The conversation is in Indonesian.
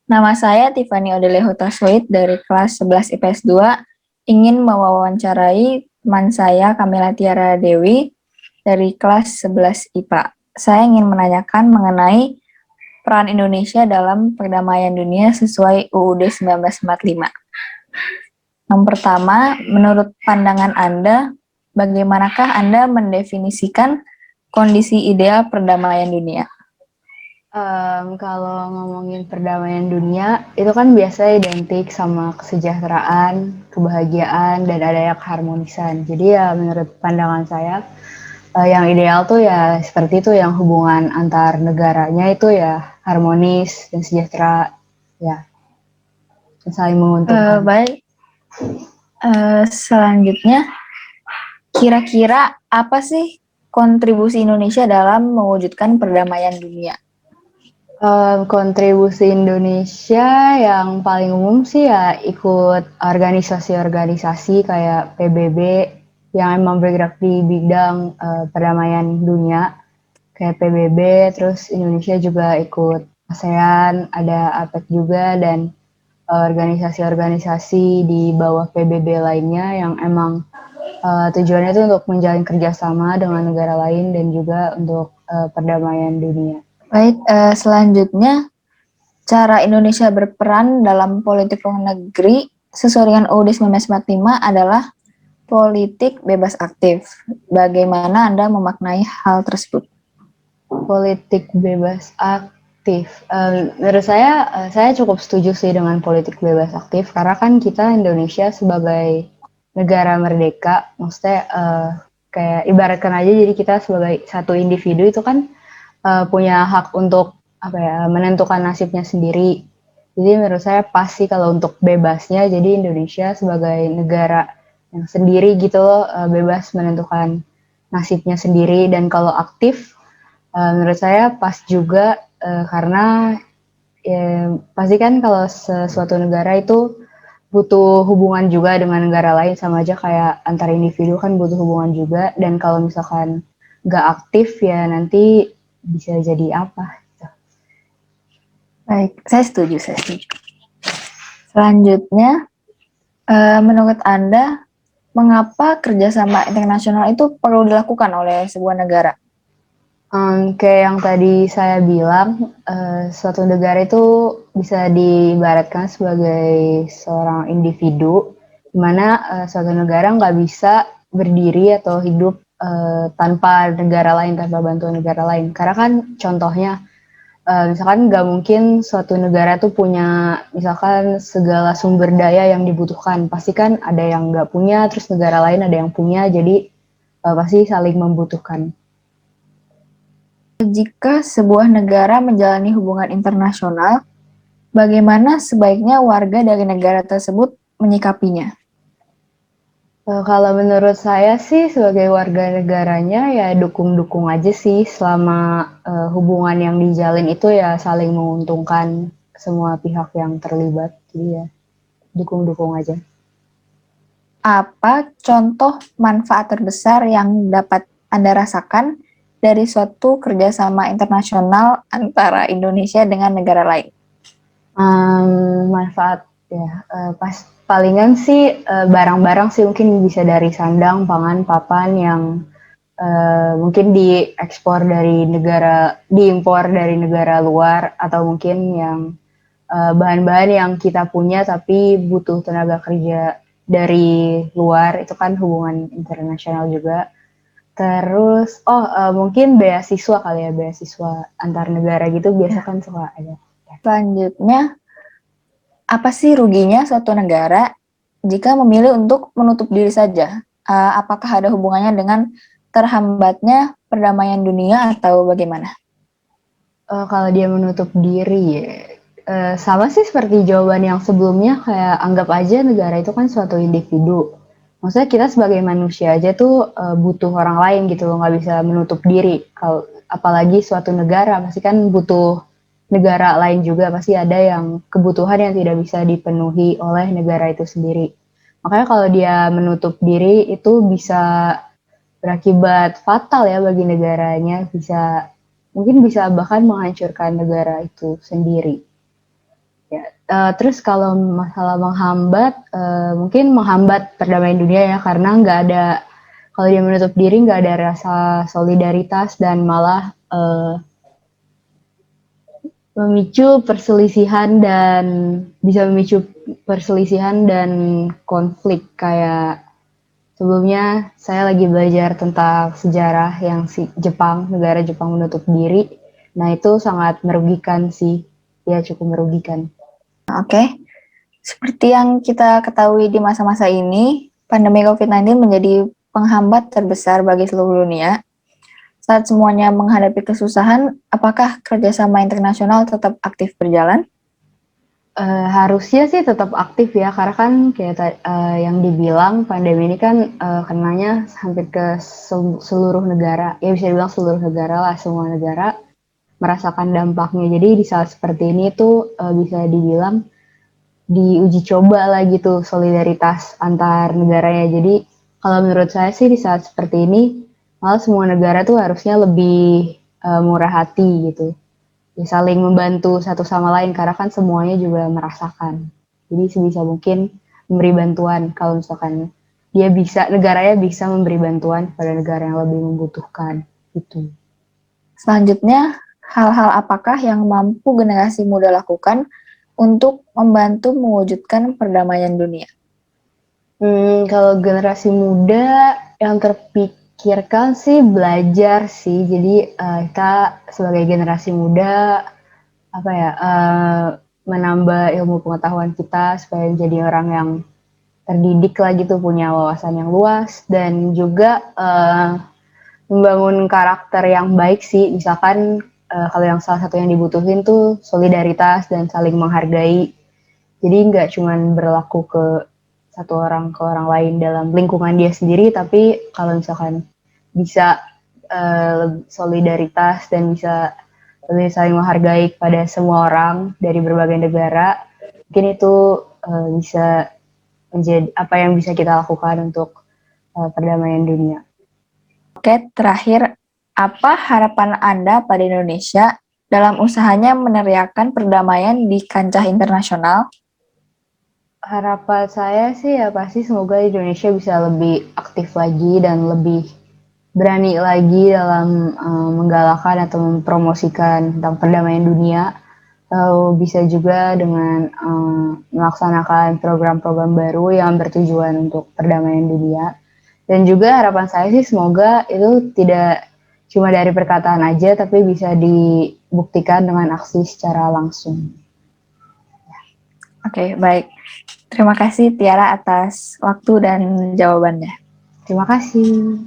Nama saya Tiffany Odeleho Taswid dari kelas 11 IPS 2, ingin mewawancarai teman saya Kamila Tiara Dewi dari kelas 11 IPA. Saya ingin menanyakan mengenai peran Indonesia dalam perdamaian dunia sesuai UUD 1945. Yang pertama, menurut pandangan Anda, bagaimanakah Anda mendefinisikan kondisi ideal perdamaian dunia? Kalau ngomongin perdamaian dunia, itu kan biasanya identik sama kesejahteraan, kebahagiaan, dan adanya keharmonisan. Jadi ya menurut pandangan saya, yang ideal tuh ya seperti itu, yang hubungan antar negaranya itu ya harmonis dan sejahtera, ya, dan saling menguntungkan. Baik, selanjutnya, kira-kira apa sih kontribusi Indonesia dalam mewujudkan perdamaian dunia? Kontribusi Indonesia yang paling umum sih ya ikut organisasi-organisasi kayak PBB yang emang bergerak di bidang perdamaian dunia kayak PBB, terus Indonesia juga ikut ASEAN, ada APEC juga dan organisasi-organisasi di bawah PBB lainnya yang emang tujuannya itu untuk menjalin kerjasama dengan negara lain dan juga untuk perdamaian dunia. Baik, selanjutnya, cara Indonesia berperan dalam politik luar negeri sesuai dengan UUD 1945 adalah politik bebas aktif. Bagaimana Anda memaknai hal tersebut? Politik bebas aktif. Menurut saya cukup setuju sih dengan politik bebas aktif karena kan kita Indonesia sebagai negara merdeka, maksudnya kayak ibaratkan aja jadi kita sebagai satu individu itu kan punya hak untuk apa ya menentukan nasibnya sendiri. Jadi menurut saya pas sih kalau untuk bebasnya, jadi Indonesia sebagai negara yang sendiri gitu loh, bebas menentukan nasibnya sendiri dan kalau aktif menurut saya pas juga karena pasti kan kalau sesuatu negara itu butuh hubungan juga dengan negara lain sama aja kayak antar individu kan butuh hubungan juga dan kalau misalkan nggak aktif ya nanti bisa jadi apa gitu. Baik, saya setuju, saya setuju. Selanjutnya, menurut Anda, mengapa kerjasama internasional itu perlu dilakukan oleh sebuah negara? Kayak yang tadi saya bilang, suatu negara itu bisa diibaratkan sebagai seorang individu, di mana suatu negara nggak bisa berdiri atau hidup tanpa negara lain, tanpa bantuan negara lain. Karena kan contohnya, misalkan nggak mungkin suatu negara tuh punya misalkan segala sumber daya yang dibutuhkan. Pasti kan ada yang nggak punya, terus negara lain ada yang punya, jadi pasti saling membutuhkan. Jika sebuah negara menjalani hubungan internasional, bagaimana sebaiknya warga dari negara tersebut menyikapinya? Kalau menurut saya sih sebagai warga negaranya ya dukung-dukung aja sih selama hubungan yang dijalin itu ya saling menguntungkan semua pihak yang terlibat. Jadi ya dukung-dukung aja. Apa contoh manfaat terbesar yang dapat Anda rasakan dari suatu kerjasama internasional antara Indonesia dengan negara lain? Manfaat ya, pas palingan sih barang-barang sih mungkin bisa dari sandang, pangan, papan yang mungkin diimpor dari negara luar atau mungkin yang bahan-bahan yang kita punya tapi butuh tenaga kerja dari luar itu kan hubungan internasional juga. Terus mungkin beasiswa kali ya, beasiswa antar negara gitu biasa kan suka ada. Selanjutnya, apa sih ruginya suatu negara jika memilih untuk menutup diri saja? Apakah ada hubungannya dengan terhambatnya perdamaian dunia atau bagaimana? Kalau dia menutup diri ya, sama sih seperti jawaban yang sebelumnya kayak anggap aja negara itu kan suatu individu. Maksudnya kita sebagai manusia aja tuh butuh orang lain gitu loh, nggak bisa menutup diri. Kalau apalagi suatu negara pasti kan butuh negara lain juga, pasti ada yang kebutuhan yang tidak bisa dipenuhi oleh negara itu sendiri. Makanya kalau dia menutup diri itu bisa berakibat fatal ya bagi negaranya, mungkin bisa bahkan menghancurkan negara itu sendiri. Ya, Terus kalau masalah menghambat, mungkin menghambat perdamaian dunia ya, karena nggak ada, kalau dia menutup diri nggak ada rasa solidaritas dan malah memicu perselisihan dan bisa memicu perselisihan dan konflik. Kayak sebelumnya saya lagi belajar tentang sejarah yang si Jepang, negara Jepang menutup diri. Nah itu sangat merugikan sih, ya cukup merugikan. Oke, seperti yang kita ketahui di masa-masa ini, pandemi COVID-19 menjadi penghambat terbesar bagi seluruh dunia. Saat semuanya menghadapi kesusahan, apakah kerjasama internasional tetap aktif berjalan? Harusnya sih tetap aktif ya, karena kan kayak yang dibilang pandemi ini kan kenanya hampir ke seluruh negara, ya bisa dibilang seluruh negara lah, semua negara merasakan dampaknya. Jadi di saat seperti ini tuh bisa dibilang diuji coba lah gitu solidaritas antar negaranya. Jadi kalau menurut saya sih di saat seperti ini malah semua negara tuh harusnya lebih murah hati gitu, ya, saling membantu satu sama lain karena kan semuanya juga merasakan. Jadi sebisa mungkin memberi bantuan kalau misalkan dia bisa, negaranya bisa memberi bantuan kepada negara yang lebih membutuhkan itu. Selanjutnya, hal-hal apakah yang mampu generasi muda lakukan untuk membantu mewujudkan perdamaian dunia? Kalau generasi muda yang terpikirkan sih belajar sih. Jadi kita sebagai generasi muda apa ya, menambah ilmu pengetahuan kita supaya jadi orang yang terdidik lah gitu, punya wawasan yang luas dan juga membangun karakter yang baik sih. Misalkan kalau yang salah satu yang dibutuhin tuh solidaritas dan saling menghargai. Jadi nggak cuman berlaku ke satu orang ke orang lain dalam lingkungan dia sendiri, tapi kalau misalkan bisa solidaritas dan bisa lebih saling menghargai kepada semua orang dari berbagai negara, mungkin itu bisa menjadi apa yang bisa kita lakukan untuk perdamaian dunia. Oke, terakhir, apa harapan Anda pada Indonesia dalam usahanya meneriakan perdamaian di kancah internasional? Harapan saya sih ya pasti semoga Indonesia bisa lebih aktif lagi dan lebih berani lagi dalam menggalakkan atau mempromosikan tentang perdamaian dunia. Lalu bisa juga dengan melaksanakan program-program baru yang bertujuan untuk perdamaian dunia. Dan juga harapan saya sih semoga itu tidak cuma dari perkataan aja, tapi bisa dibuktikan dengan aksi secara langsung. Oke, baik. Terima kasih Tiara atas waktu dan jawabannya. Terima kasih.